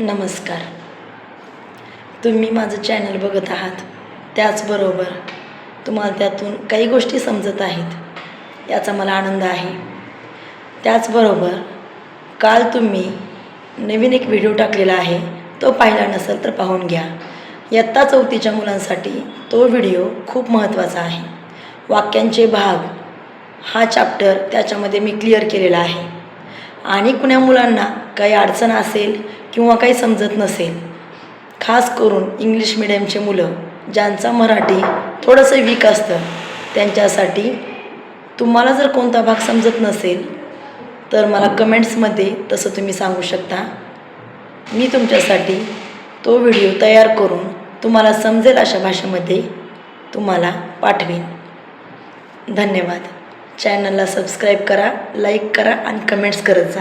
नमस्कार. तुम्ही माझं चॅनल बघत आहात. त्याचबरोबर तुम्हाला त्यातून काही गोष्टी समजत आहेत याचा मला आनंद आहे. त्याचबरोबर काल तुम्ही नवीन एक व्हिडिओ टाकलेला आहे, तो पाहिला नसेल तर पाहून घ्या. इयत्ता 4थीच्या मुलांसाठी तो व्हिडिओ खूप महत्त्वाचा आहे. वाक्यांचे भाग हा चॅप्टर त्याच्यामध्ये मी क्लिअर केलेला आहे. आणि कुण्या मुलांना काही अडचण असेल किंवा काही समजत नसेल, खास करून इंग्लिश मिडियमचे मुलं ज्यांचा मराठी थोडंसं वीक असतं, त्यांच्यासाठी तुम्हाला जर कोणता भाग समजत नसेल तर मला कमेंट्समध्ये तसं तुम्ही सांगू शकता. मी तुमच्यासाठी तो व्हिडिओ तयार करून तुम्हाला समजेल अशा भाषेमध्ये तुम्हाला पाठवीन. धन्यवाद. चॅनलला सबस्क्राईब करा, लाईक करा आणि कमेंट्स करत जा.